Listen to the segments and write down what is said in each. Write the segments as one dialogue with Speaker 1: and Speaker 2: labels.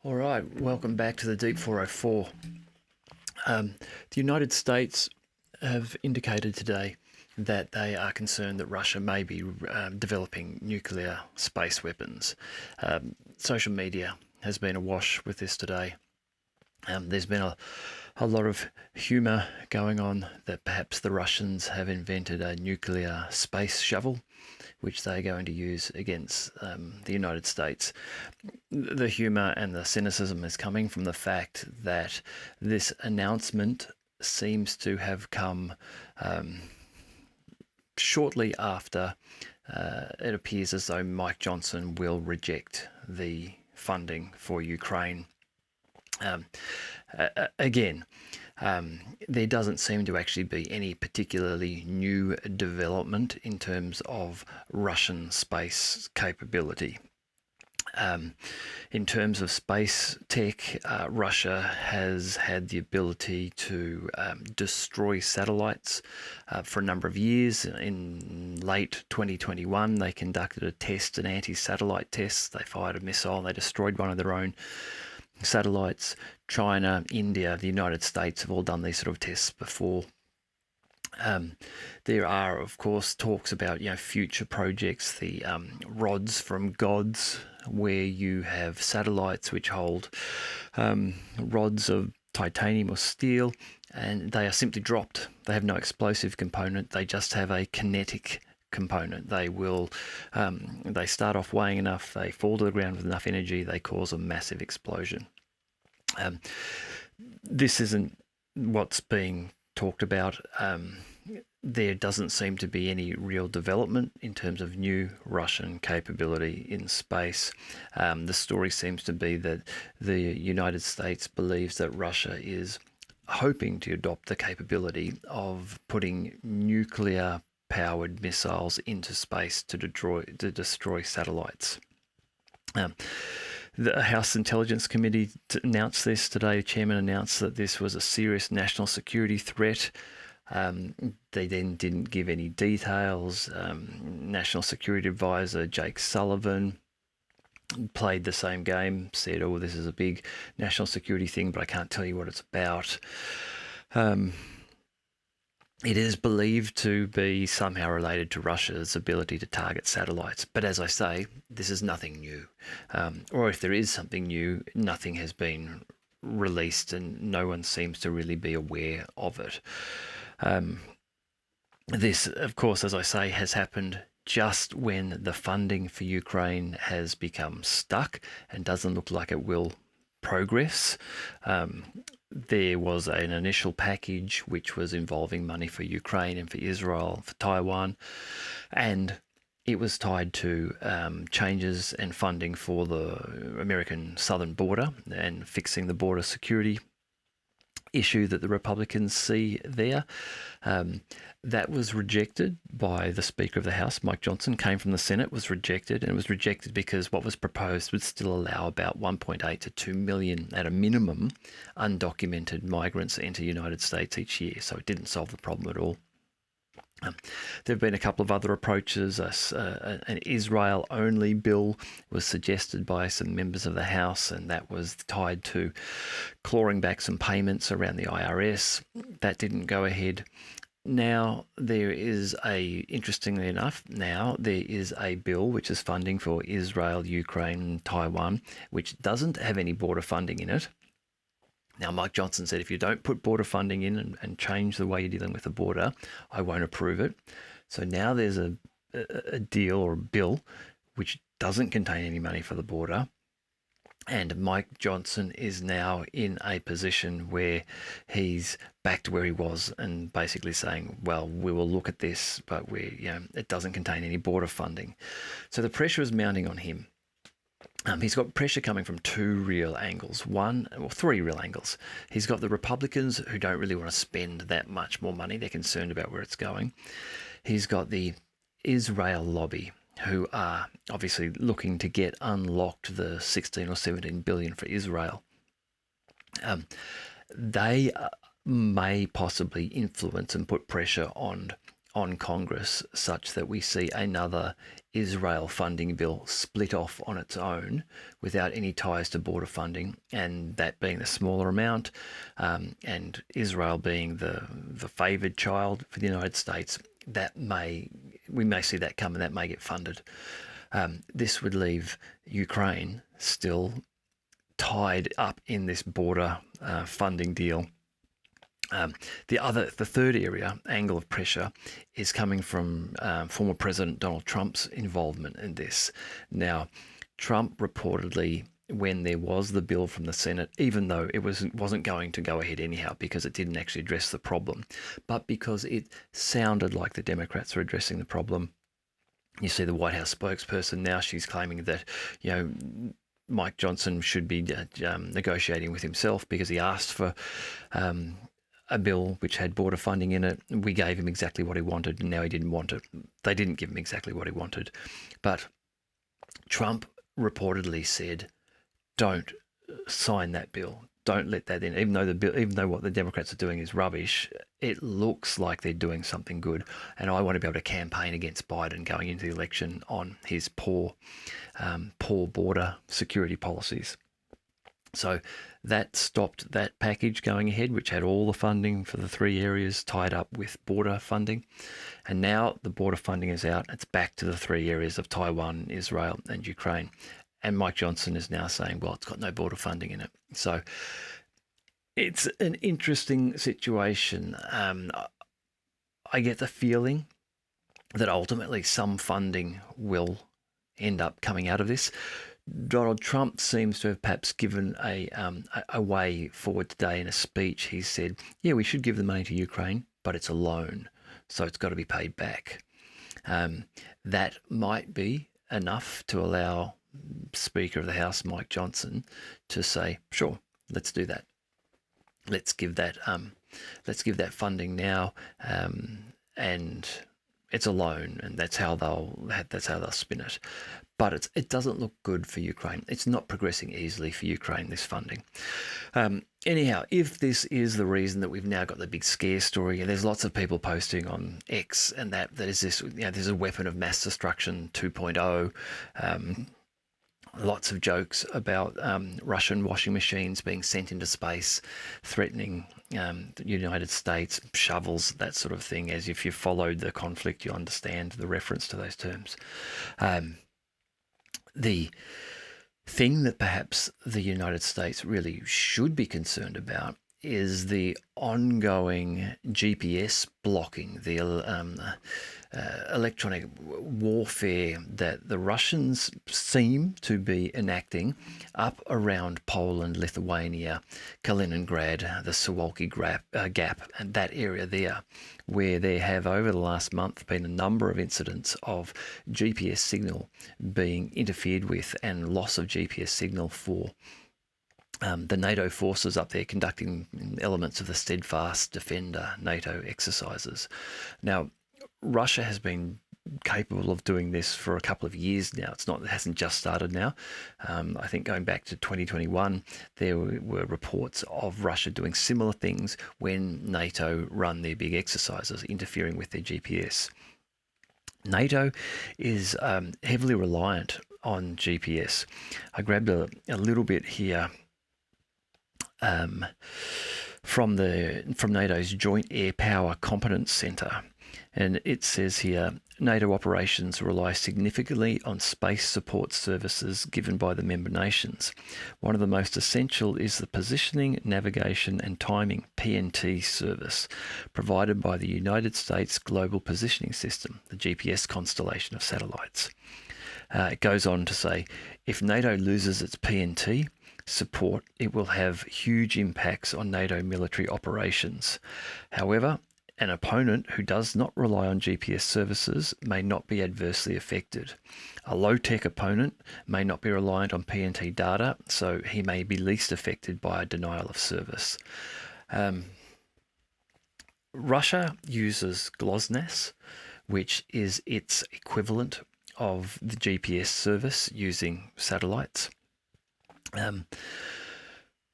Speaker 1: All right, welcome back to the Deep 404. The United States have indicated today that they are concerned that Russia may be developing nuclear space weapons. Social media has been awash with this today. There's been a lot of humour going on that perhaps the Russians have invented a nuclear space shovel, which they're going to use against the United States. The humour and the cynicism is coming from the fact that this announcement seems to have come shortly after it appears as though Mike Johnson will reject the funding for Ukraine. Again, there doesn't seem to actually be any particularly new development in terms of Russian space capability. In terms of space tech, Russia has had the ability to destroy satellites for a number of years. In late 2021, they conducted an anti-satellite test. They fired a missile and they destroyed one of their own satellites. China, India, the United States have all done these sort of tests before. There are, of course, talks about future projects, the rods from gods, where you have satellites which hold rods of titanium or steel, and they are simply dropped. They have no explosive component. They just have a kinetic component. They will, they start off weighing enough, they fall to the ground with enough energy, they cause a massive explosion. This isn't what's being talked about. There doesn't seem to be any real development in terms of new Russian capability in space. The story seems to be that the United States believes that Russia is hoping to adopt the capability of putting nuclear-powered missiles into space to destroy satellites. The House Intelligence Committee announced this today. The chairman announced that this was a serious national security threat. They then didn't give any details. National Security Advisor Jake Sullivan played the same game, said, "Oh, this is a big national security thing, but I can't tell you what it's about." It is believed to be somehow related to Russia's ability to target satellites. But as I say, this is nothing new. Or if there is something new, nothing has been released and no one seems to really be aware of it. This, of course, as I say, has happened just when the funding for Ukraine has become stuck and doesn't look like it will progress. There was an initial package which was involving money for Ukraine and for Israel, for Taiwan, and it was tied to changes and funding for the American southern border and fixing the border security issue that the Republicans see there. That was rejected by the Speaker of the House, Mike Johnson. Came from the Senate, was rejected, and it was rejected because what was proposed would still allow about 1.8 to 2 million at a minimum undocumented migrants enter the United States each year, so it didn't solve the problem at all. There have been a couple of other approaches. An Israel-only bill was suggested by some members of the House, and that was tied to clawing back some payments around the IRS. That didn't go ahead. Now interestingly enough, there is a bill which is funding for Israel, Ukraine, and Taiwan, which doesn't have any border funding in it. Now, Mike Johnson said, if you don't put border funding in and change the way you're dealing with the border, I won't approve it. So now there's a deal or a bill which doesn't contain any money for the border. And Mike Johnson is now in a position where he's back to where he was and basically saying, well, we will look at this, but it doesn't contain any border funding. So the pressure is mounting on him. He's got pressure coming from three real angles. He's got the Republicans who don't really want to spend that much more money. They're concerned about where it's going. He's got the Israel lobby, who are obviously looking to get unlocked the 16 or 17 billion for Israel. They may possibly influence and put pressure on on Congress such that we see another Israel funding bill split off on its own without any ties to border funding, and that being the smaller amount, and Israel being the favoured child for the United States, we may see that come, and that may get funded. This would leave Ukraine still tied up in this border funding deal. The third angle of pressure is coming from former President Donald Trump's involvement in this. Now, Trump reportedly, when there was the bill from the Senate, even though it wasn't going to go ahead anyhow because it didn't actually address the problem, but because it sounded like the Democrats were addressing the problem. You see the White House spokesperson now, she's claiming that, Mike Johnson should be negotiating with himself because he asked for a bill which had border funding in it. We gave him exactly what he wanted, and now he didn't want it. They didn't give him exactly what he wanted. But Trump reportedly said, don't sign that bill. Don't let that in. Even though what the Democrats are doing is rubbish, it looks like they're doing something good. And I want to be able to campaign against Biden going into the election on his poor border security policies. So that stopped that package going ahead, which had all the funding for the three areas tied up with border funding. And now the border funding is out. It's back to the three areas of Taiwan, Israel, and Ukraine. And Mike Johnson is now saying, well, it's got no border funding in it. So it's an interesting situation. I get the feeling that ultimately some funding will end up coming out of this. Donald Trump seems to have perhaps given a way forward today in a speech. He said, yeah, we should give the money to Ukraine, but it's a loan, so it's got to be paid back. That might be enough to allow Speaker of the House, Mike Johnson, to say, sure, let's do that. Let's give that funding now, and it's a loan, and that's how they'll spin it. But it doesn't look good for Ukraine. It's not progressing easily for Ukraine, this funding. Anyhow, if this is the reason that we've now got the big scare story, and there's lots of people posting on X and that is this, there's a weapon of mass destruction 2.0. Lots of jokes about Russian washing machines being sent into space, threatening the United States, shovels, that sort of thing. As if you've followed the conflict, you understand the reference to those terms. The thing that perhaps the United States really should be concerned about is the ongoing GPS blocking, the electronic warfare that the Russians seem to be enacting up around Poland, Lithuania, Kaliningrad, the Suwalki Gap, and that area there, where there have over the last month been a number of incidents of GPS signal being interfered with and loss of GPS signal for the NATO forces up there conducting elements of the Steadfast Defender NATO exercises. Now, Russia has been capable of doing this for a couple of years now. It hasn't just started now. I think going back to 2021, there were reports of Russia doing similar things when NATO run their big exercises, interfering with their GPS. NATO is heavily reliant on GPS. I grabbed a little bit here from NATO's Joint Air Power Competence Centre. And it says here, NATO operations rely significantly on space support services given by the member nations. One of the most essential is the Positioning, Navigation and Timing (PNT) service provided by the United States Global Positioning System, the GPS constellation of satellites. It goes on to say, if NATO loses its PNT support, it will have huge impacts on NATO military operations. However, an opponent who does not rely on GPS services may not be adversely affected. A low-tech opponent may not be reliant on PNT data, so he may be least affected by a denial of service. Russia uses GLONASS, which is its equivalent of the GPS service using satellites.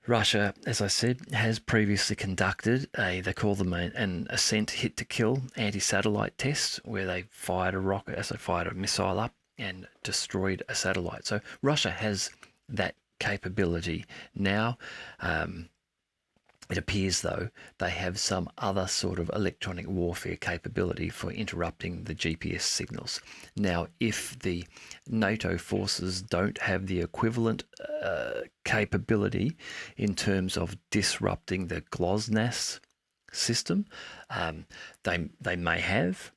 Speaker 1: Russia, as I said, has previously conducted they call them an ascent hit to kill anti-satellite test, where they fired a rocket, as they fired a missile up and destroyed a satellite. So Russia has that capability now. It appears, though, they have some other sort of electronic warfare capability for interrupting the GPS signals. Now, if the NATO forces don't have the equivalent capability in terms of disrupting the GLONASS system, they may have.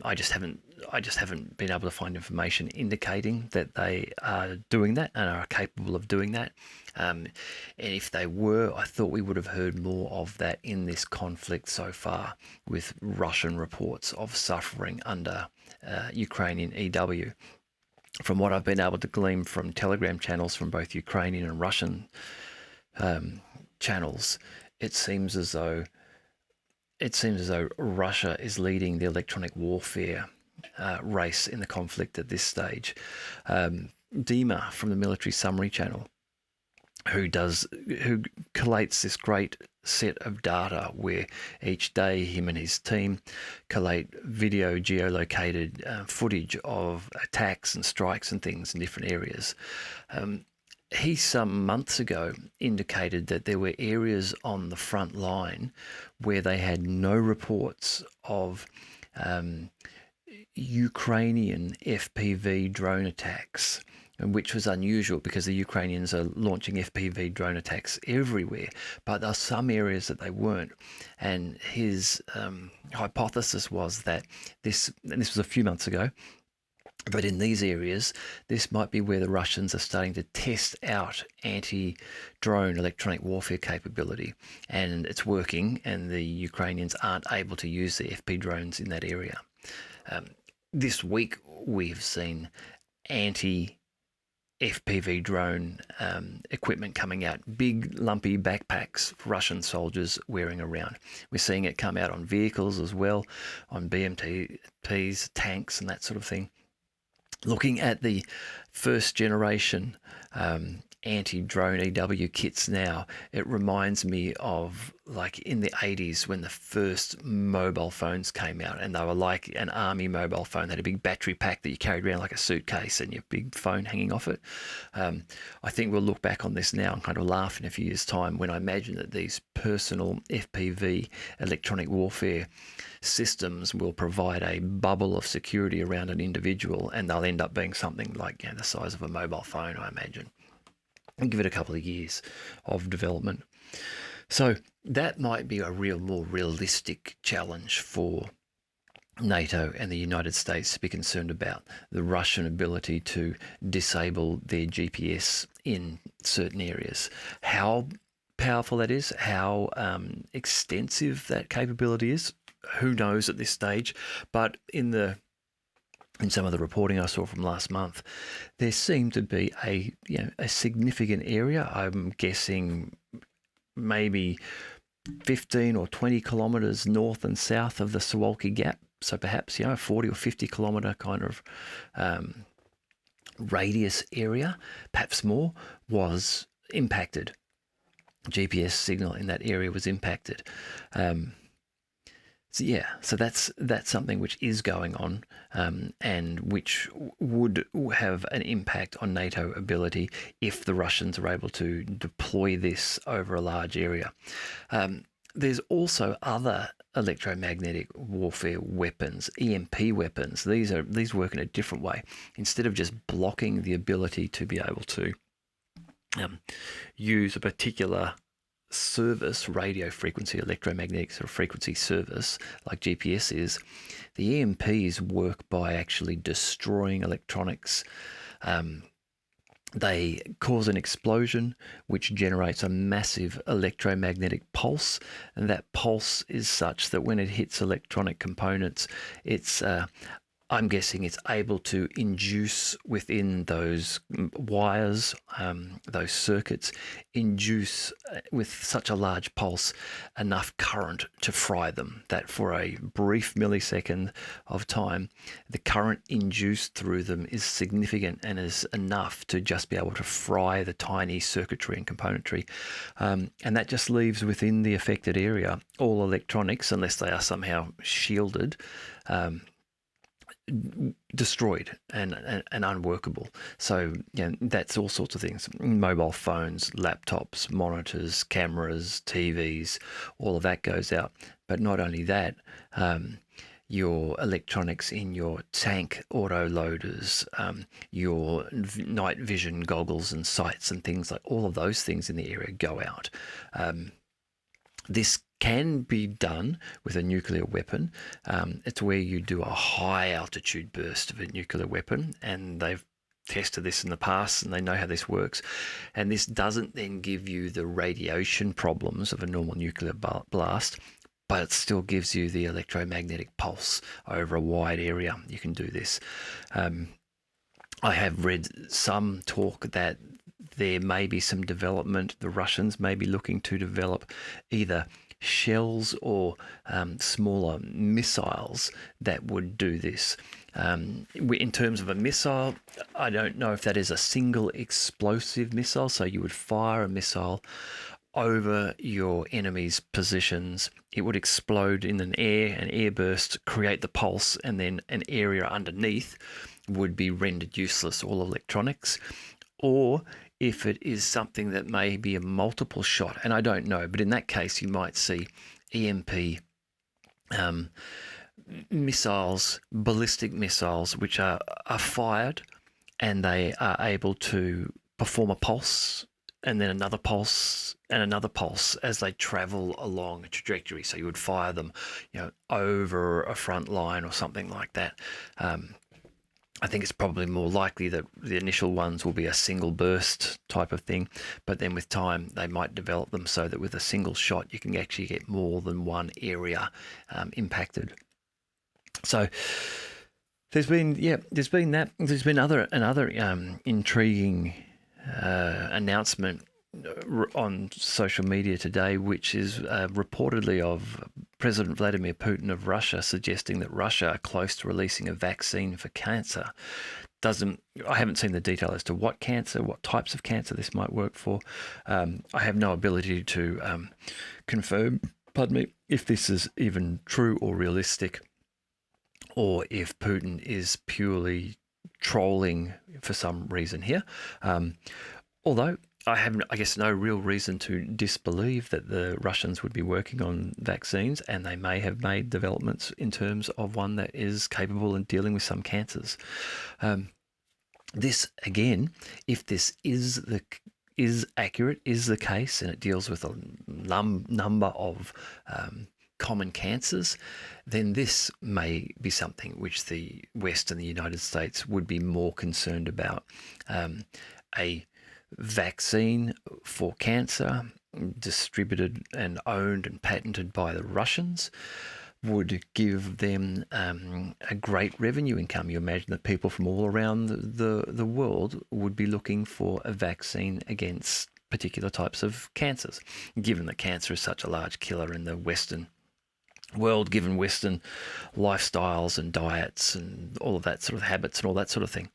Speaker 1: I just haven't been able to find information indicating that they are doing that and are capable of doing that. And if they were, I thought we would have heard more of that in this conflict so far, with Russian reports of suffering under Ukrainian EW. From what I've been able to glean from Telegram channels from both Ukrainian and Russian channels, it seems as though Russia is leading the electronic warfare race in the conflict at this stage. Dima from the Military Summary channel, who collates this great set of data where each day him and his team collate video geolocated footage of attacks and strikes and things in different areas. He some months ago indicated that there were areas on the front line where they had no reports of Ukrainian FPV drone attacks, which was unusual because the Ukrainians are launching FPV drone attacks everywhere, but there are some areas that they weren't. And his hypothesis was that and this was a few months ago, but in these areas, this might be where the Russians are starting to test out anti-drone electronic warfare capability, and it's working, and the Ukrainians aren't able to use the FP drones in that area. This week, we've seen anti-FPV drone equipment coming out, big lumpy backpacks for Russian soldiers wearing around. We're seeing it come out on vehicles as well, on BMPs, tanks and that sort of thing. Looking at the first generation anti-drone EW kits now, it reminds me of like in the 80s when the first mobile phones came out, and they were like an army mobile phone. They had a big battery pack that you carried around like a suitcase and your big phone hanging off it. I think we'll look back on this now and kind of laugh in a few years' time when I imagine that these personal FPV electronic warfare systems will provide a bubble of security around an individual, and they'll end up being something like the size of a mobile phone, I imagine. And give it a couple of years of development. So that might be a more realistic challenge for NATO and the United States to be concerned about, the Russian ability to disable their GPS in certain areas. How powerful that is, how extensive that capability is, who knows at this stage. But in some of the reporting I saw from last month, there seemed to be a significant area. I'm guessing maybe 15 or 20 kilometres north and south of the Suwalki Gap. So perhaps 40 or 50 kilometre kind of radius area, perhaps more, was impacted. GPS signal in that area was impacted. So that's something which is going on, and which would have an impact on NATO ability if the Russians are able to deploy this over a large area. There's also other electromagnetic warfare weapons, EMP weapons. These work in a different way. Instead of just blocking the ability to be able to use a particular service, radio frequency, electromagnetic sort of frequency service like GPS is, the EMPs work by actually destroying electronics. They cause an explosion which generates a massive electromagnetic pulse, and that pulse is such that when it hits electronic components, it's I'm guessing it's able to induce within those wires, those circuits, induce with such a large pulse enough current to fry them, that for a brief millisecond of time, the current induced through them is significant and is enough to just be able to fry the tiny circuitry and componentry. And that just leaves within the affected area all electronics, unless they are somehow shielded, destroyed and unworkable. So that's all sorts of things: mobile phones, laptops, monitors, cameras, TVs, all of that goes out. But not only that, your electronics in your tank auto loaders, your night vision goggles and sights and things, like all of those things in the area go out. This can be done with a nuclear weapon. It's where you do a high altitude burst of a nuclear weapon, and they've tested this in the past and they know how this works. And this doesn't then give you the radiation problems of a normal nuclear blast, but it still gives you the electromagnetic pulse over a wide area. You can do this. I have read some talk that there may be some development. The Russians may be looking to develop either shells or smaller missiles that would do this. In terms of a missile, I don't know if that is a single explosive missile, so you would fire a missile over your enemy's positions. It would explode in an air burst, create the pulse, and then an area underneath would be rendered useless, all electronics. Or if it is something that may be a multiple shot, and I don't know, but in that case you might see EMP missiles, ballistic missiles, which are fired and they are able to perform a pulse and then another pulse and another pulse as they travel along a trajectory. So you would fire them, over a front line or something like that. I think it's probably more likely that the initial ones will be a single burst type of thing, but then with time they might develop them so that with a single shot you can actually get more than one area impacted. So there's been another intriguing announcement on social media today, which is reportedly of President Vladimir Putin of Russia, suggesting that Russia are close to releasing a vaccine for cancer. I haven't seen the detail as to what cancer, what types of cancer this might work for. I have no ability to confirm, if this is even true or realistic, or if Putin is purely trolling for some reason here. Although I have, I guess, no real reason to disbelieve that the Russians would be working on vaccines, and they may have made developments in terms of one that is capable of dealing with some cancers. This, again, if this is accurate, is the case, and it deals with a number of common cancers, then this may be something which the West and the United States would be more concerned about. A vaccine for cancer distributed and owned and patented by the Russians would give them a great revenue income. You imagine that people from all around the world would be looking for a vaccine against particular types of cancers, given that cancer is such a large killer in the Western world, given Western lifestyles and diets and all of that sort of habits and all that sort of thing.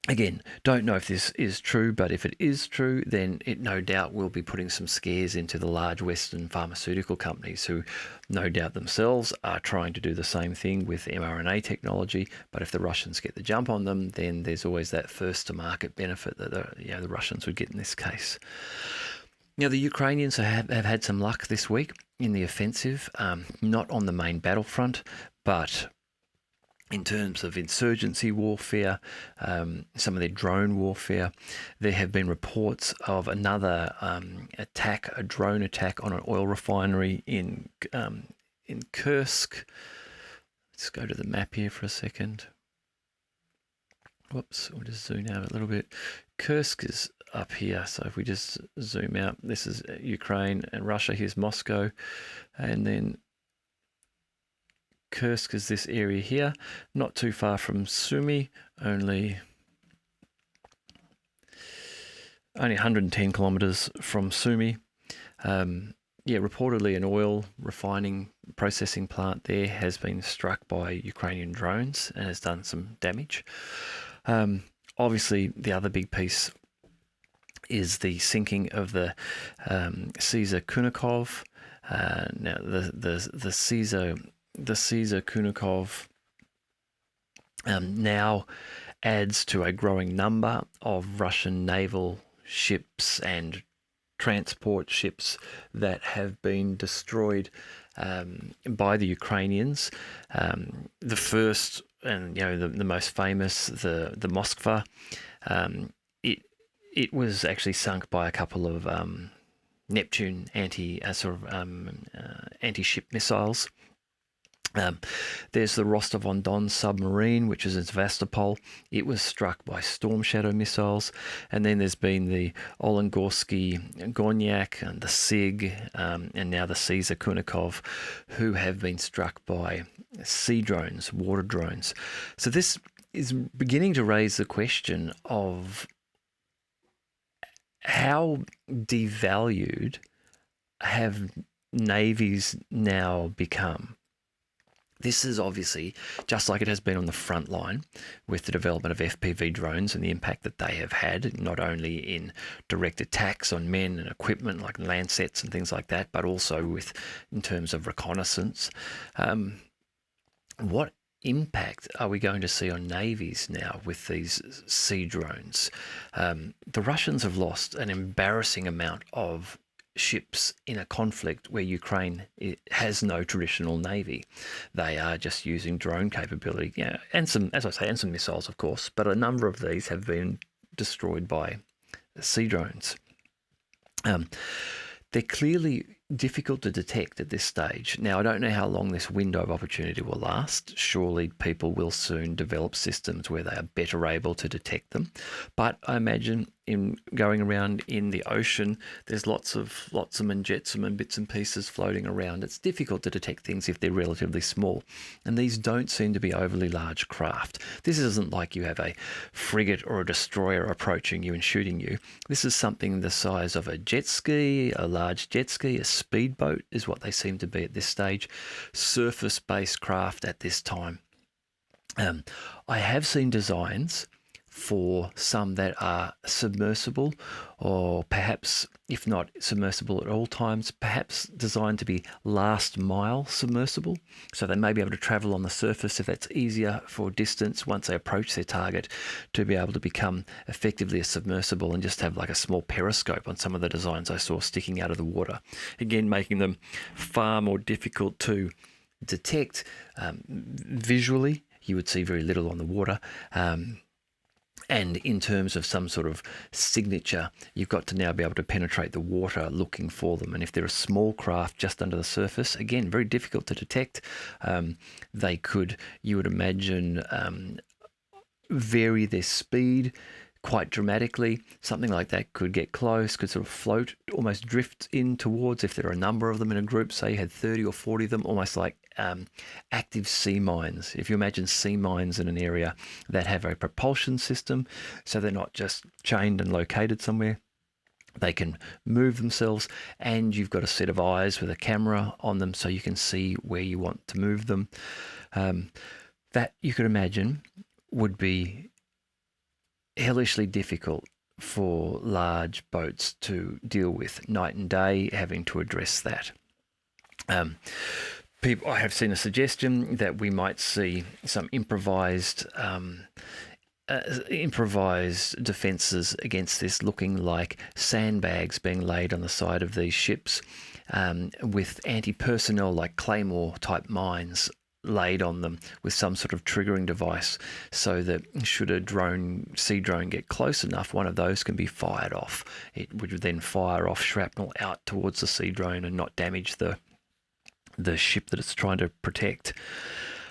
Speaker 1: Again, don't know if this is true, but if it is true, then it no doubt will be putting some scares into the large Western pharmaceutical companies, who no doubt themselves are trying to do the same thing with mRNA technology. But if the Russians get the jump on them, then there's always that first to market benefit that the Russians would get in this case. Now, the Ukrainians have had some luck this week in the offensive, not on the main battlefront, but in terms of insurgency warfare, some of their drone warfare. There have been reports of another a drone attack on an oil refinery in Kursk. Let's go to the map here for a second. Whoops, we'll just zoom out a little bit. Kursk is up here, so if we just zoom out, this is Ukraine and Russia. Here's Moscow, and then Kursk is this area here, not too far from Sumy, only 110 kilometers from Sumy. Reportedly an oil refining processing plant there has been struck by Ukrainian drones and has done some damage. Obviously, the other big piece is the sinking of the Caesar Kunikov. Now, the Caesar Kunikov now adds to a growing number of Russian naval ships and transport ships that have been destroyed by the Ukrainians. The first and the most famous, the Moskva, it was actually sunk by a couple of Neptune anti-ship missiles. There's the Rostov-on-Don submarine, which is in Sevastopol. It was struck by Storm Shadow missiles. And then there's been the Olengorsky Gornyak and the SIG, and now the Caesar Kunikov, who have been struck by sea drones, water drones. So this is beginning to raise the question of how devalued have navies now become. This is obviously, just like it has been on the front line with the development of FPV drones and the impact that they have had, not only in direct attacks on men and equipment like Landsets and things like that, but also in terms of reconnaissance. What impact are we going to see on navies now with these sea drones? The Russians have lost an embarrassing amount of ships in a conflict where Ukraine has no traditional navy. They are just using drone capability, and some missiles, of course, but a number of these have been destroyed by sea drones. They're clearly difficult to detect at this stage. Now, I don't know how long this window of opportunity will last. Surely people will soon develop systems where they are better able to detect them. But I imagine in going around in the ocean, there's lots of flotsam and jetsam and bits and pieces floating around. It's difficult to detect things if they're relatively small. And these don't seem to be overly large craft. This isn't like you have a frigate or a destroyer approaching you and shooting you. This is something the size of a jet ski, a large jet ski, a speedboat is what they seem to be at this stage. Surface-based craft at this time. I have seen designs for some that are submersible, or perhaps, if not submersible at all times, perhaps designed to be last mile submersible. So they may be able to travel on the surface if that's easier for distance once they approach their target, to be able to become effectively a submersible and just have like a small periscope on some of the designs I saw sticking out of the water. Again, making them far more difficult to detect visually. You would see very little on the water. And in terms of some sort of signature, you've got to now be able to penetrate the water looking for them. And if they're a small craft just under the surface, again, very difficult to detect. They could, you would imagine, vary their speed quite dramatically. Something like that could get close, could sort of float, almost drift in towards, if there are a number of them in a group, say you had 30 or 40 of them, almost like active sea mines. If you imagine sea mines in an area that have a propulsion system, so they're not just chained and located somewhere, they can move themselves, and you've got a set of eyes with a camera on them so you can see where you want to move them. That, you could imagine, would be hellishly difficult for large boats to deal with night and day, having to address that. I have seen a suggestion that we might see some improvised defences against this, looking like sandbags being laid on the side of these ships, with anti-personnel like Claymore type mines laid on them with some sort of triggering device, so that should a sea drone get close enough, one of those can be fired off. It would then fire off shrapnel out towards the sea drone and not damage the ship that it's trying to protect.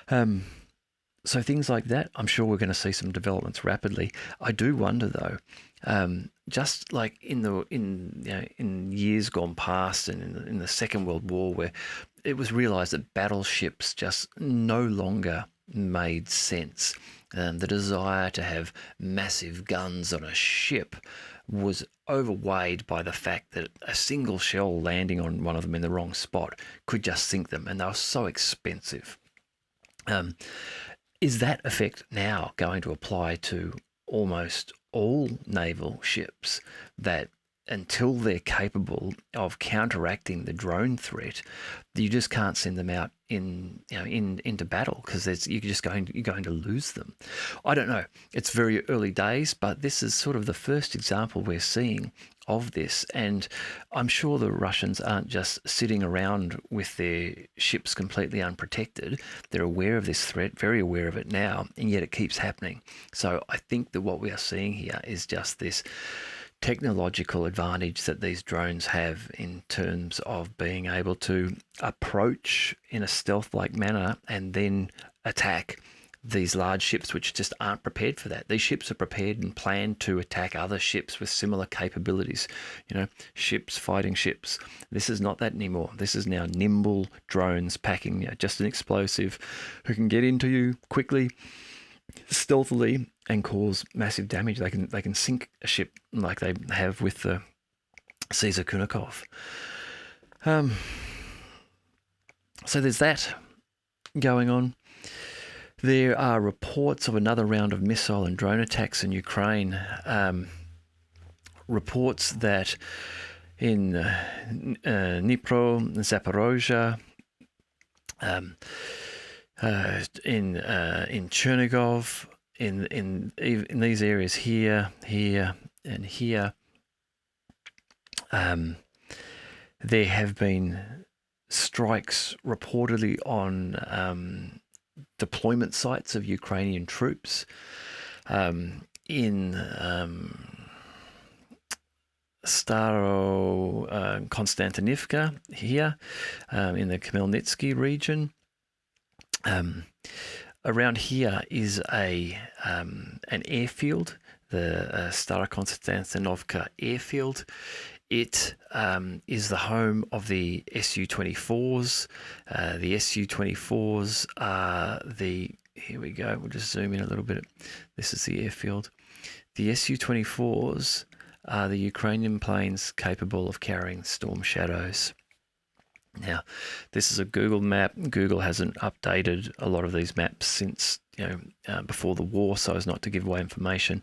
Speaker 1: So things like that, I'm sure we're going to see some developments rapidly. I do wonder though, just like in years gone past, and in the Second World War, where it was realised that battleships just no longer made sense. The desire to have massive guns on a ship was overweighed by the fact that a single shell landing on one of them in the wrong spot could just sink them, and they were so expensive. Is that effect now going to apply to almost all naval ships, that until they're capable of counteracting the drone threat, you just can't send them out into battle, because you're going to lose them? I don't know. It's very early days, but this is sort of the first example we're seeing of this, and I'm sure the Russians aren't just sitting around with their ships completely unprotected. They're aware of this threat, very aware of it now, and yet it keeps happening. So I think that what we are seeing here is just this technological advantage that these drones have in terms of being able to approach in a stealth-like manner and then attack these large ships, which just aren't prepared for that. These ships are prepared and planned to attack other ships with similar capabilities. Ships fighting ships. This is not that anymore. This is now nimble drones packing just an explosive, who can get into you quickly, stealthily, and cause massive damage. They can sink a ship like they have with the Caesar Kunikov. So there's that going on. There are reports of another round of missile and drone attacks in Ukraine. Reports that in Dnipro, Zaporozhye, in Chernigov, in these areas here, and here, there have been strikes reportedly on deployment sites of Ukrainian troops in Staro Konstantinivka here, in the Khmelnytsky region. Around here is an airfield, the Staro-Konstantinovka airfield. It is the home of the Su-24s. The Su-24s are here we go, we'll just zoom in a little bit. This is the airfield. The Su-24s are the Ukrainian planes capable of carrying Storm Shadows. Now, this is a Google map. Google hasn't updated a lot of these maps since before the war, so as not to give away information.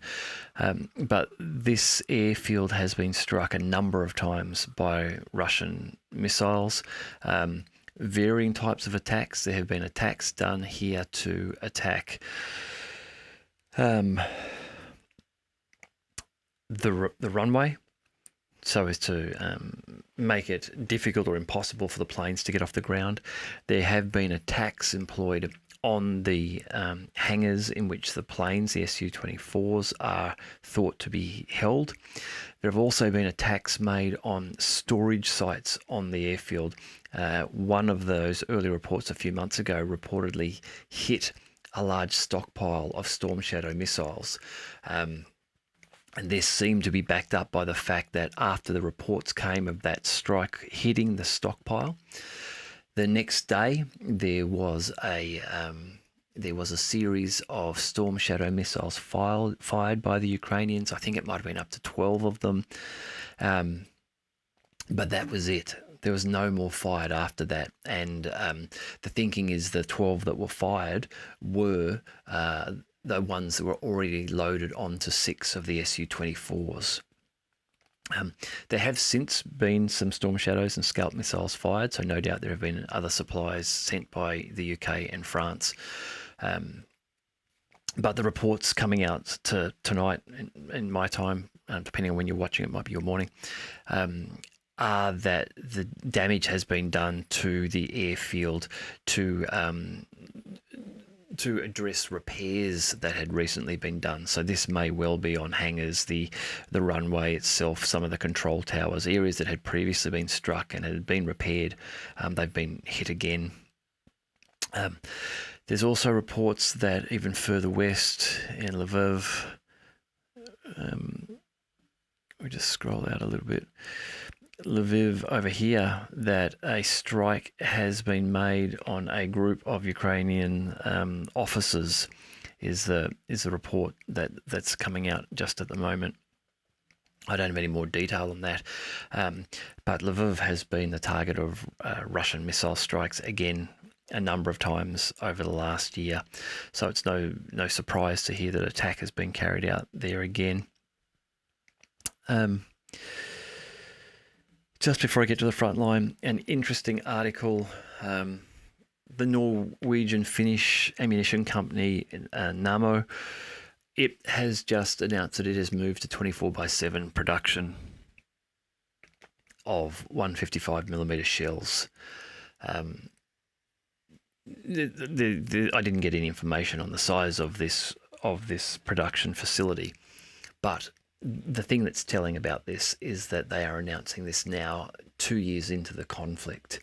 Speaker 1: But this airfield has been struck a number of times by Russian missiles. Varying types of attacks. There have been attacks done here to attack the runway, so as to make it difficult or impossible for the planes to get off the ground. There have been attacks employed on the hangars in which the planes, the Su-24s, are thought to be held. There have also been attacks made on storage sites on the airfield. One of those early reports a few months ago reportedly hit a large stockpile of Storm Shadow missiles. And this seemed to be backed up by the fact that after the reports came of that strike hitting the stockpile, the next day there was a series of Storm Shadow missiles fired by the Ukrainians. I think it might have been up to 12 of them, but that was it. There was no more fired after that, and the thinking is the 12 that were fired were the ones that were already loaded onto 6 of the Su-24s. There have since been some Storm Shadows and Scalp missiles fired, so no doubt there have been other supplies sent by the UK and France. But the reports coming out tonight, in my time, depending on when you're watching, it might be your morning, are that the damage has been done to the airfield to address repairs that had recently been done. So this may well be on hangars, the runway itself, some of the control towers, areas that had previously been struck and had been repaired. They've been hit again. There's also reports that even further west in Lviv, we just scroll out a little bit. Lviv over here that a strike has been made on a group of Ukrainian officers. Is the report that's coming out just at the moment. I don't have any more detail on that, but Lviv has been the target of Russian missile strikes again a number of times over the last year. So it's no surprise to hear that attack has been carried out there again. Just before I get to the front line, an interesting article. The Norwegian Finnish ammunition company Nammo, it has just announced that it has moved to 24/7 production of 155mm shells. I didn't get any information on the size of this production facility, but the thing that's telling about this is that they are announcing this now 2 years into the conflict.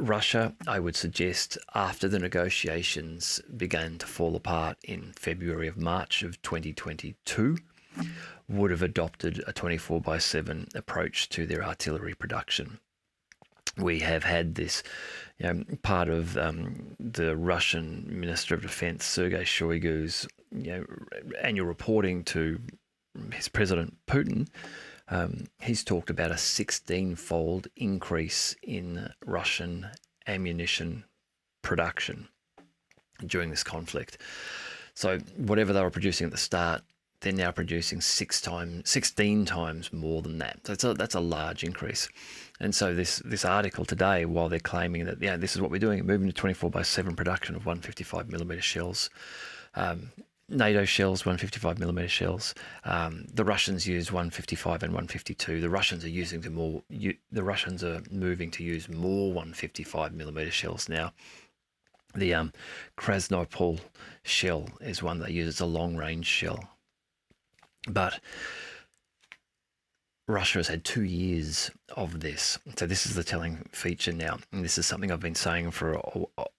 Speaker 1: Russia, I would suggest, after the negotiations began to fall apart in March of 2022, would have adopted a 24/7 approach to their artillery production. We have had this, part of the Russian Minister of Defense, Sergei Shoigu's, annual reporting to his President Putin. He's talked about a 16-fold increase in Russian ammunition production during this conflict. So whatever they were producing at the start, they're now producing 16 times more than that. So that's a large increase. And so this article today, while they're claiming that this is what we're doing, moving to 24/7 production of 155mm shells. NATO shells, 155mm shells. The Russians use 155 and 152. The Russians are moving to use more 155mm shells now. The Krasnopol shell is one they use. It's a long-range shell. But Russia has had 2 years of this. So this is the telling feature now. And this is something I've been saying for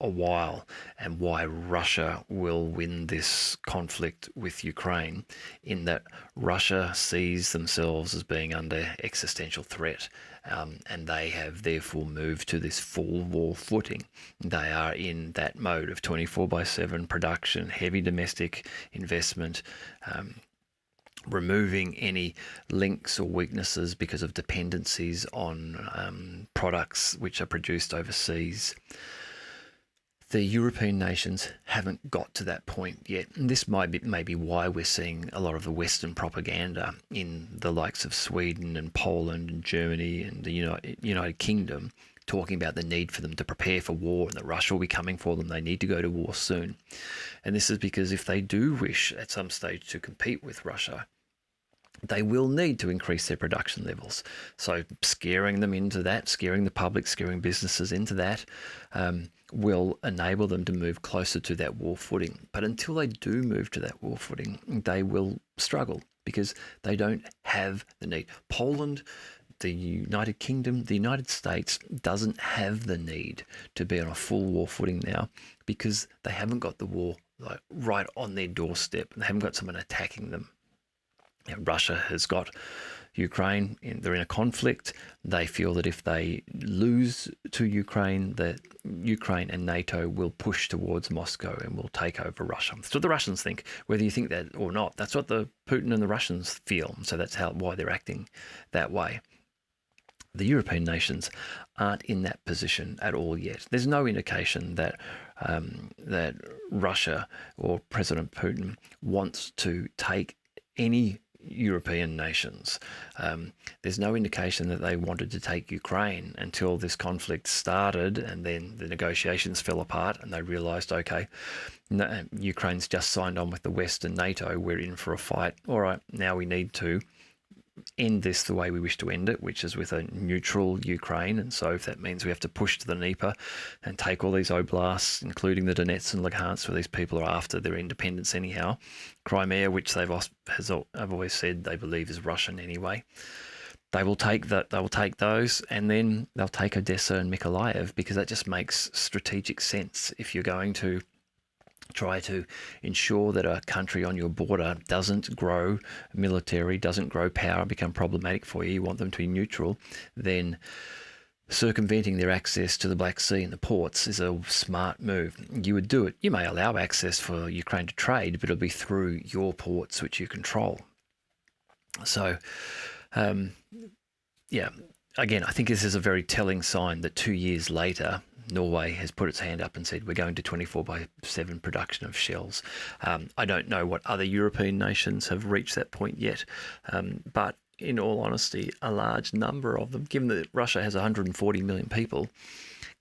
Speaker 1: a while, and why Russia will win this conflict with Ukraine, in that Russia sees themselves as being under existential threat, and they have therefore moved to this full war footing. They are in that mode of 24/7 production, heavy domestic investment, removing any links or weaknesses because of dependencies on products which are produced overseas. The European nations haven't got to that point yet. And this may be why we're seeing a lot of the Western propaganda in the likes of Sweden and Poland and Germany and the United Kingdom talking about the need for them to prepare for war and that Russia will be coming for them. They need to go to war soon. And this is because if they do wish at some stage to compete with Russia, they will need to increase their production levels. So scaring them into that, scaring the public, scaring businesses into that, will enable them to move closer to that war footing. But until they do move to that war footing, they will struggle because they don't have the need. Poland, the United Kingdom, the United States doesn't have the need to be on a full war footing now because they haven't got the war right on their doorstep. They haven't got someone attacking them. Russia has got Ukraine, they're in a conflict. They feel that if they lose to Ukraine, that Ukraine and NATO will push towards Moscow and will take over Russia. That's what the Russians think, whether you think that or not. That's what the Putin and the Russians feel. So that's why they're acting that way. The European nations aren't in that position at all yet. There's no indication that that Russia or President Putin wants to take any European nations. There's no indication that they wanted to take Ukraine until this conflict started, and then the negotiations fell apart and they realized, okay, no, Ukraine's just signed on with the West and NATO. We're in for a fight. All right, now we need to end this the way we wish to end it, which is with a neutral Ukraine. And so if that means we have to push to the Dnieper and take all these oblasts, including the Donetsk and Luhansk, where these people are after their independence anyhow, Crimea, which I've always said they believe is Russian anyway, they will take that. They will take those, and then they'll take Odessa and Mykolaiv, because that just makes strategic sense. If you're going to try to ensure that a country on your border doesn't grow military, doesn't grow power, become problematic for you, you want them to be neutral, then circumventing their access to the Black Sea and the ports is a smart move. You would do it. You may allow access for Ukraine to trade, but it'll be through your ports, which you control. So, yeah, again, I think this is a very telling sign that 2 years later, Norway has put its hand up and said, we're going to 24/7 production of shells. I don't know what other European nations have reached that point yet, but in all honesty, a large number of them, given that Russia has 140 million people,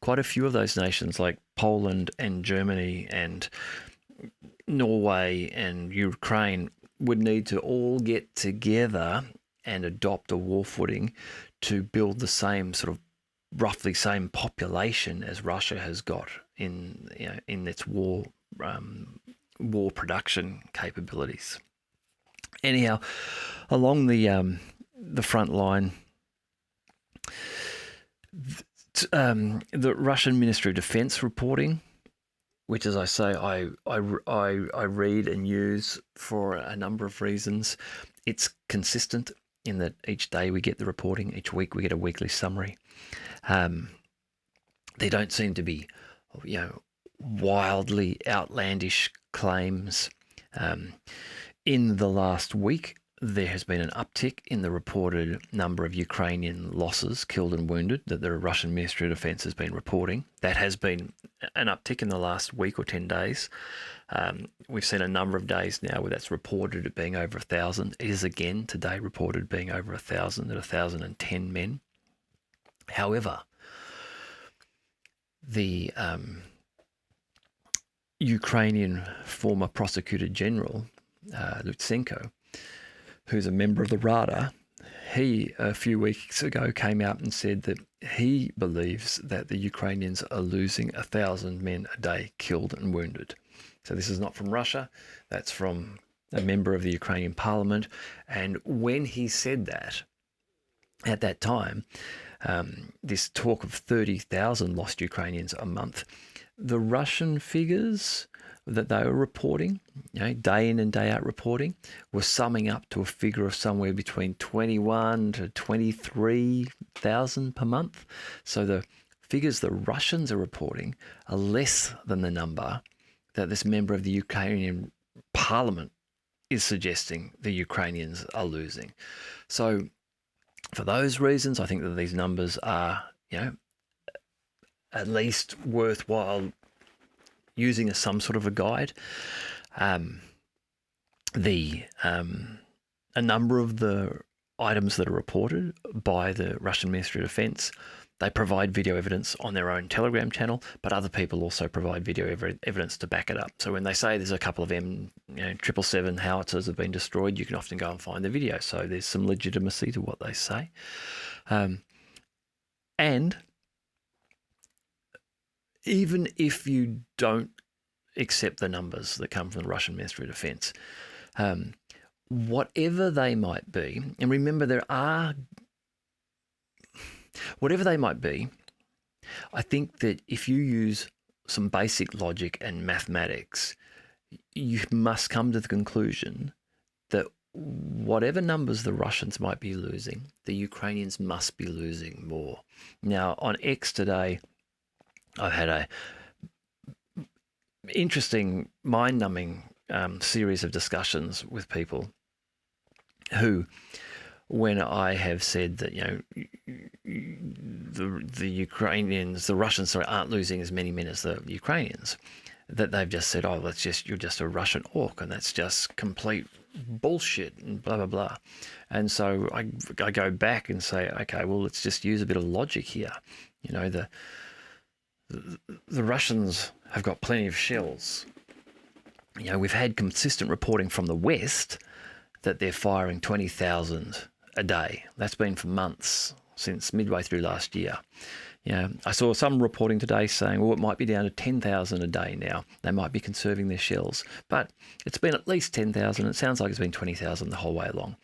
Speaker 1: quite a few of those nations like Poland and Germany and Norway and Ukraine would need to all get together and adopt a war footing to build the same sort of roughly same population as Russia has got in its war production capabilities. Anyhow, along the front line, the Russian Ministry of Defense reporting, which, as I say, I read and use for a number of reasons. It's consistent in that each day we get the reporting, each week we get a weekly summary. There don't seem to be, wildly outlandish claims. In the last week, there has been an uptick in the reported number of Ukrainian losses, killed and wounded, that the Russian Ministry of Defense has been reporting. That has been an uptick in the last week or 10 days. We've seen a number of days now where that's reported at being over 1,000. It is again today reported being over 1,000 at 1,010 men. However, the Ukrainian former prosecutor general, Lutsenko, who's a member of the Rada, he a few weeks ago came out and said that he believes that the Ukrainians are losing 1,000 men a day killed and wounded. So this is not from Russia, that's from a member of the Ukrainian parliament. And when he said that, at that time, this talk of 30,000 lost Ukrainians a month, the Russian figures that they were reporting, day in and day out reporting, were summing up to a figure of somewhere between 21 to 23,000 per month. So the figures the Russians are reporting are less than the number that this member of the Ukrainian parliament is suggesting the Ukrainians are losing. So for those reasons, I think that these numbers are, at least worthwhile using as some sort of a guide. A number of the items that are reported by the Russian Ministry of Defense, they provide video evidence on their own Telegram channel, but other people also provide video evidence to back it up. So when they say there's a couple of 777 howitzers have been destroyed, you can often go and find the video. So there's some legitimacy to what they say. And even if you don't accept the numbers that come from the Russian Ministry of Defense, whatever they might be, and remember whatever they might be, I think that if you use some basic logic and mathematics, you must come to the conclusion that whatever numbers the Russians might be losing, the Ukrainians must be losing more. Now, on X today, I've had a interesting, mind-numbing series of discussions with people who, when I have said that the Russians aren't losing as many men as the Ukrainians, that they've just said, oh, you're just a Russian orc, and that's just complete bullshit, and blah blah blah. And so I go back and say, okay, well, let's just use a bit of logic here. The Russians have got plenty of shells. We've had consistent reporting from the West that they're firing 20,000 a day. That's been for months, since midway through last year. I saw some reporting today saying, well, it might be down to 10,000 a day now. They might be conserving their shells. But it's been at least 10,000. It sounds like it's been 20,000 the whole way along.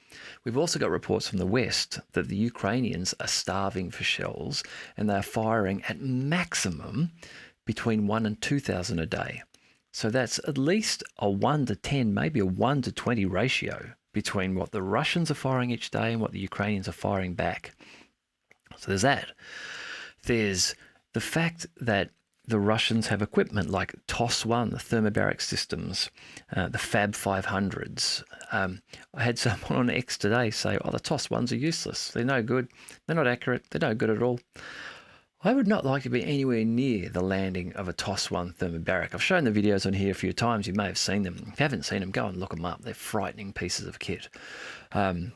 Speaker 1: We've also got reports from the West that the Ukrainians are starving for shells, and they're firing at maximum between 1,000 and 2,000 a day. So that's at least a 1 to 10, maybe a 1 to 20 ratio between what the Russians are firing each day and what the Ukrainians are firing back. So there's that. There's the fact that the Russians have equipment like TOS-1, the thermobaric systems, the Fab 500s. I had someone on X today say, oh, the TOS-1s are useless. They're no good. They're not accurate. They're no good at all. I would not like to be anywhere near the landing of a TOS-1 thermobaric. I've shown the videos on here a few times. You may have seen them. If you haven't seen them, go and look them up. They're frightening pieces of kit. And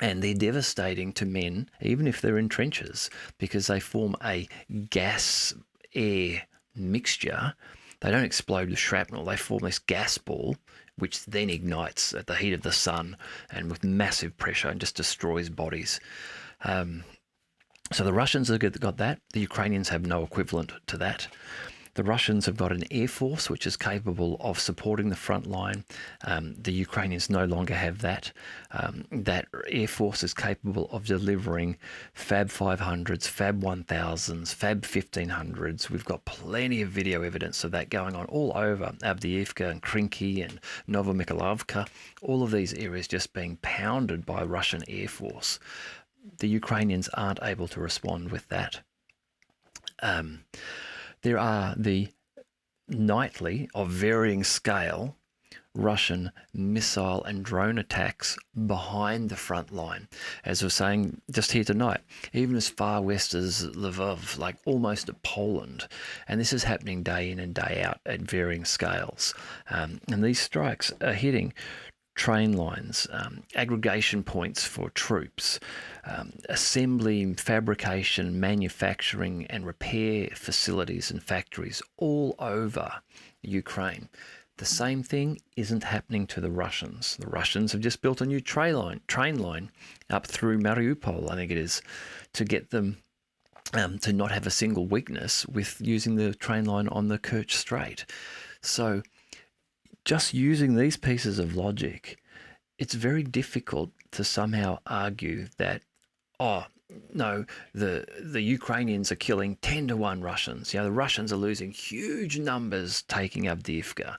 Speaker 1: they're devastating to men, even if they're in trenches, because they form a gas-air mixture. They don't explode with shrapnel. They form this gas ball, which then ignites at the heat of the sun and with massive pressure and just destroys bodies. So the Russians have got that. The Ukrainians have no equivalent to that. The Russians have got an air force which is capable of supporting the front line. The Ukrainians no longer have that. That air force is capable of delivering Fab 500s, Fab 1000s, Fab 1500s. We've got plenty of video evidence of that going on all over Avdiivka and Krinky and Novomikhalovka. All of these areas just being pounded by Russian air force. The Ukrainians aren't able to respond with that. There are the nightly, of varying scale, Russian missile and drone attacks behind the front line. As we're saying just here tonight, even as far west as Lvov, like almost at Poland. And this is happening day in and day out at varying scales. And these strikes are hitting train lines, aggregation points for troops, assembly, fabrication, manufacturing and repair facilities and factories all over Ukraine. The same thing isn't happening to the Russians. The Russians have just built a new train line up through Mariupol, I think it is, to get them to not have a single weakness with using the train line on the Kerch Strait. So just using these pieces of logic, it's very difficult to somehow argue that, oh, no, the Ukrainians are killing 10 to 1 Russians. The Russians are losing huge numbers taking Avdiivka.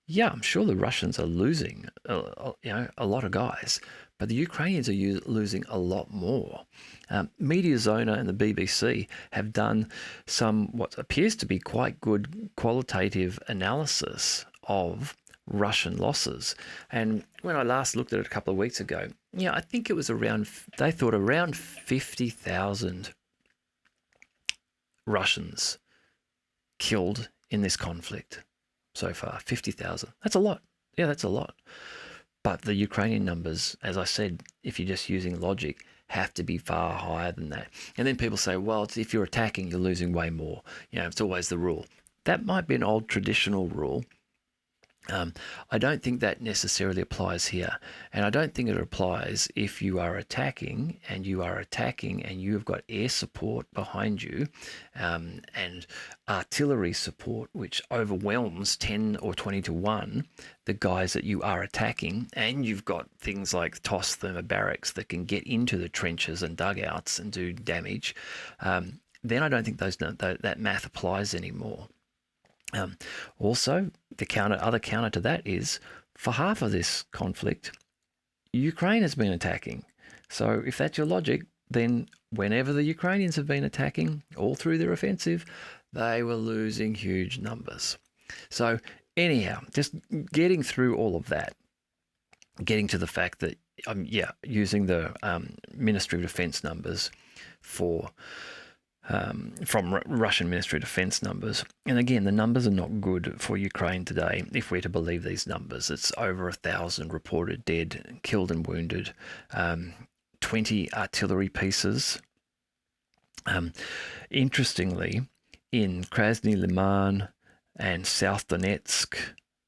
Speaker 1: Yeah, I'm sure the Russians are losing, a lot of guys, but the Ukrainians are losing a lot more. Mediazona and the BBC have done some what appears to be quite good qualitative analysis of Russian losses. And when I last looked at it a couple of weeks ago, I think it was they thought around 50,000 Russians killed in this conflict so far. 50,000. That's a lot. Yeah, that's a lot. But the Ukrainian numbers, as I said, if you're just using logic, have to be far higher than that. And then people say, well, if you're attacking, you're losing way more. It's always the rule. That might be an old traditional rule. I don't think that necessarily applies here. And I don't think it applies if you are attacking and you've got air support behind you and artillery support, which overwhelms 10 or 20 to 1 the guys that you are attacking. And you've got things like TOS thermobarics that can get into the trenches and dugouts and do damage. Then I don't think that math applies anymore. Also, the other counter to that is, for half of this conflict, Ukraine has been attacking. So if that's your logic, then whenever the Ukrainians have been attacking, all through their offensive, they were losing huge numbers. So anyhow, just getting through all of that, getting to the fact that, using the Ministry of Defense numbers from Russian Ministry of Defense numbers. And again, the numbers are not good for Ukraine today, if we're to believe these numbers. It's over 1,000 reported dead, killed and wounded, 20 artillery pieces. Interestingly, in Krasny Liman and South Donetsk,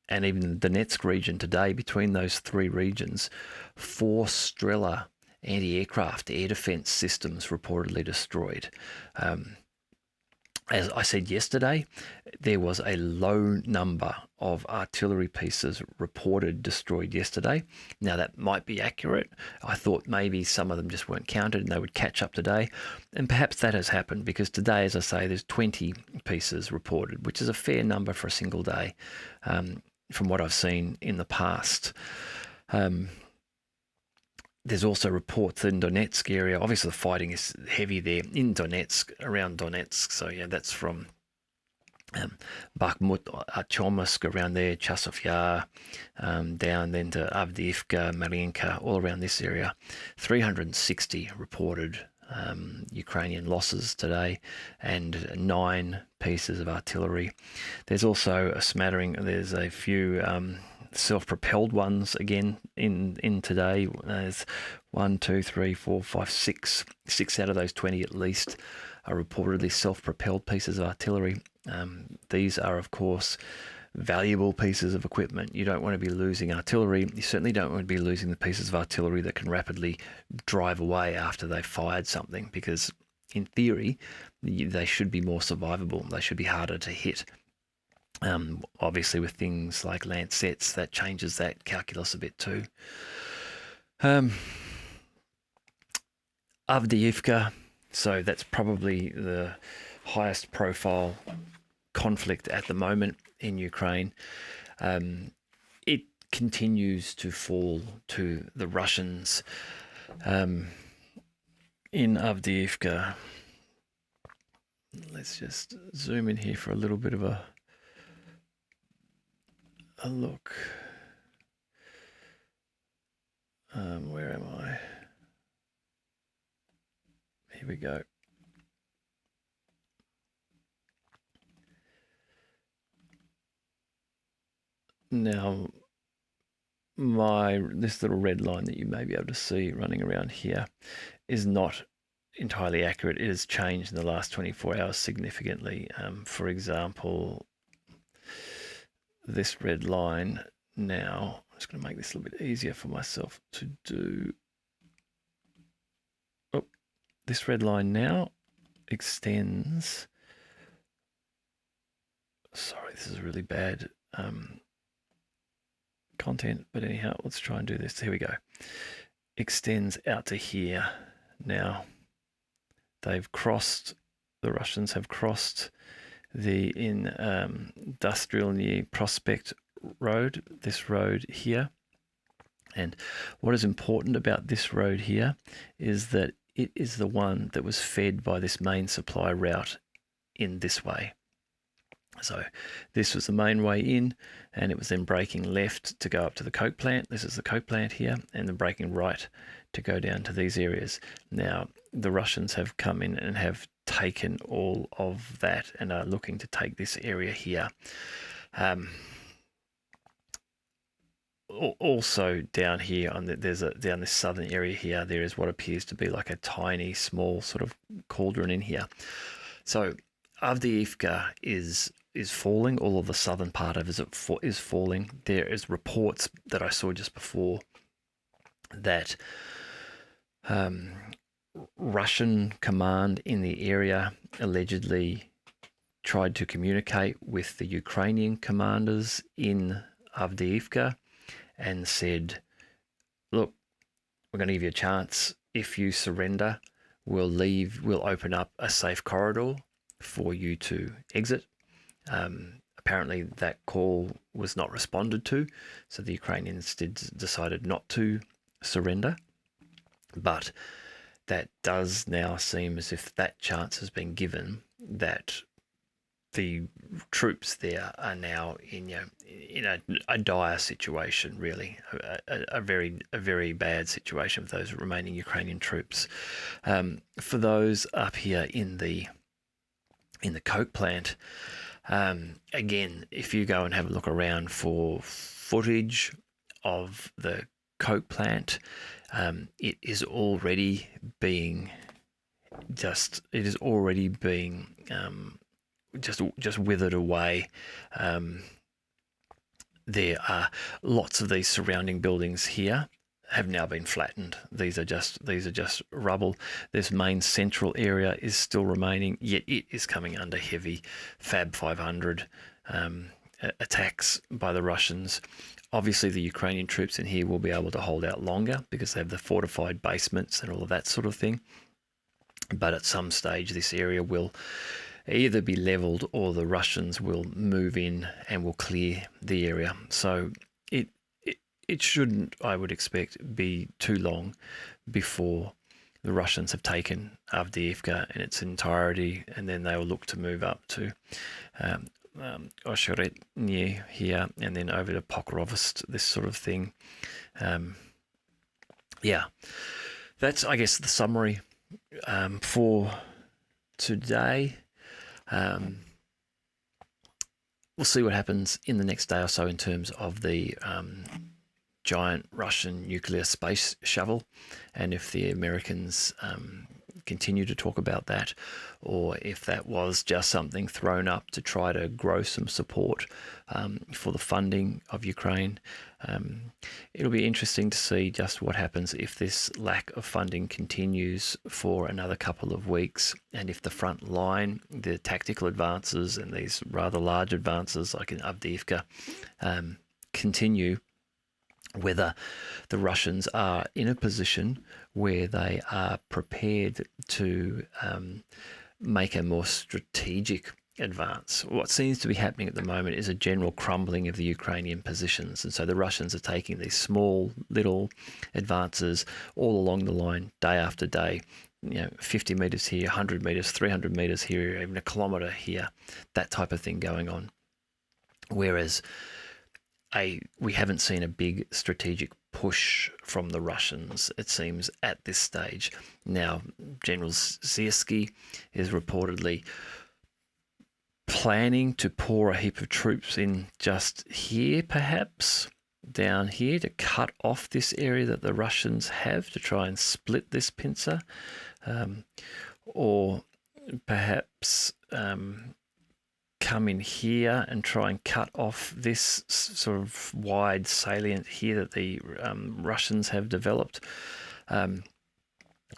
Speaker 1: and even the Donetsk region today, between those three regions, 4 Strela anti-aircraft air defense systems reportedly destroyed. As I said yesterday, there was a low number of artillery pieces reported destroyed yesterday. Now, that might be accurate. I thought maybe some of them just weren't counted and they would catch up today. And perhaps that has happened, because today, as I say, there's 20 pieces reported, which is a fair number for a single day, from what I've seen in the past. There's also reports in Donetsk area. Obviously, the fighting is heavy there in Donetsk, around Donetsk. So, yeah, that's from Bakhmut, Artyomovsk, around there, Chasov Yar, down then to Avdiivka, Mariinka, all around this area. 360 reported Ukrainian losses today, and 9 pieces of artillery. There's also a smattering. There's a few self-propelled ones again in today. There's 1, 2, 3, 4, 5, 6. 6 out of those 20 at least are reportedly self-propelled pieces of artillery. These are, of course, valuable pieces of equipment. You don't want to be losing artillery. You certainly don't want to be losing the pieces of artillery that can rapidly drive away after they've fired something, because in theory they should be more survivable. They should be harder to hit. Obviously, with things like Lancets, that changes that calculus a bit too. Avdiivka, so that's probably the highest profile conflict at the moment in Ukraine. It continues to fall to the Russians. In Avdiivka, let's just zoom in here for a little bit of a look. Where am I? Here we go. Now, this little red line that you may be able to see running around here is not entirely accurate. It has changed in the last 24 hours significantly. For example, this red line now, I'm just going to make this a little bit easier for myself to do. Oh, this red line now extends. Sorry, this is really bad content, but anyhow, let's try and do this. Here we go. Extends out to here. Now, the Russians have crossed the Industrial Prospect Road, this road here. And what is important about this road here is that it is the one that was fed by this main supply route in this way. So this was the main way in, and it was then breaking left to go up to the coke plant. This is the coke plant here, and then breaking right to go down to these areas. Now, the Russians have come in and have taken all of that and are looking to take this area here. Also down here down this southern area here, there is what appears to be like a tiny, small sort of cauldron in here. So Avdiivka is falling. All of the southern part of it is falling. There is reports that I saw just before that Russian command in the area allegedly tried to communicate with the Ukrainian commanders in Avdiivka and said, look, we're going to give you a chance. If you surrender, we'll open up a safe corridor for you to exit. Apparently that call was not responded to, so the Ukrainians decided not to surrender. But that does now seem as if that chance has been given, that the troops there are now in a dire situation, really, a very bad situation for those remaining Ukrainian troops. For those up here in the coke plant, again, if you go and have a look around for footage of the coke plant, it is already being just withered away. There are lots of these surrounding buildings here have now been flattened. These are just rubble. This main central area is still remaining, yet it is coming under heavy Fab 500 attacks by the Russians. Obviously, the Ukrainian troops in here will be able to hold out longer because they have the fortified basements and all of that sort of thing. But at some stage, this area will either be leveled or the Russians will move in and will clear the area. So it shouldn't, I would expect, be too long before the Russians have taken Avdiivka in its entirety, and then they will look to move up to Osheretny here, and then over to Pokrovsk, this sort of thing. Yeah, that's, I guess, the summary for today. We'll see what happens in the next day or so in terms of the giant Russian nuclear space shuttle, and if the Americans continue to talk about that, or if that was just something thrown up to try to grow some support for the funding of Ukraine. It'll be interesting to see just what happens if this lack of funding continues for another couple of weeks, and if the front line, the tactical advances and these rather large advances like in Avdiivka continue, whether the Russians are in a position where they are prepared to make a more strategic advance. What seems to be happening at the moment is a general crumbling of the Ukrainian positions, and so the Russians are taking these small little advances all along the line, day after day. 50 meters here, 100 meters, 300 meters here, even a kilometer here, that type of thing going on. Whereas we haven't seen a big strategic push from the Russians, it seems, at this stage. Now, General Syrskyi is reportedly planning to pour a heap of troops in just here, perhaps, down here, to cut off this area that the Russians have, to try and split this pincer, or perhaps come in here and try and cut off this sort of wide salient here that the Russians have developed.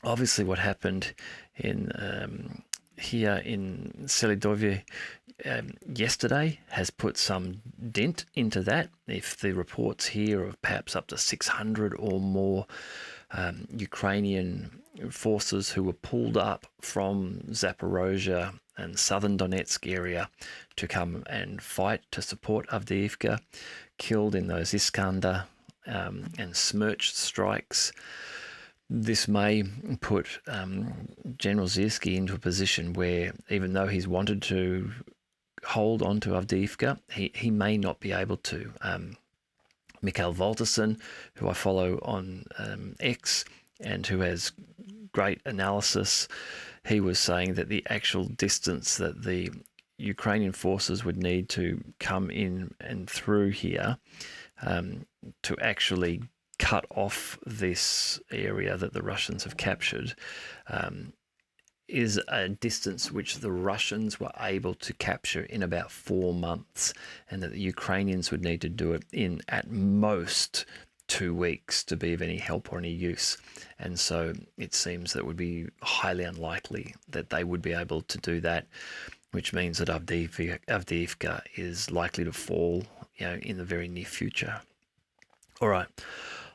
Speaker 1: Obviously, what happened in here in Selidovye yesterday has put some dent into that. If the reports here of perhaps up to 600 or more Ukrainian forces who were pulled up from Zaporozhye and southern Donetsk area to come and fight to support Avdiivka, killed in those Iskander and Smerch strikes. This may put General Syrskyi into a position where, even though he's wanted to hold on to Avdiivka, he may not be able to. Mikhail Volterson, who I follow on X and who has great analysis, he was saying that the actual distance that the Ukrainian forces would need to come in and through here to actually cut off this area that the Russians have captured is a distance which the Russians were able to capture in about 4 months, and that the Ukrainians would need to do it in at most 2 weeks to be of any help or any use. And so it seems that it would be highly unlikely that they would be able to do that, which means that Avdiivka is likely to fall, in the very near future. All right,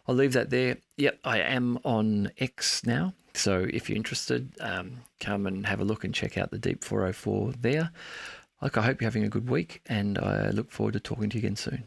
Speaker 1: I'll leave that there. Yep, I am on X now, so if you're interested, come and have a look and check out the Deep 404 there. I hope you're having a good week, and I look forward to talking to you again soon.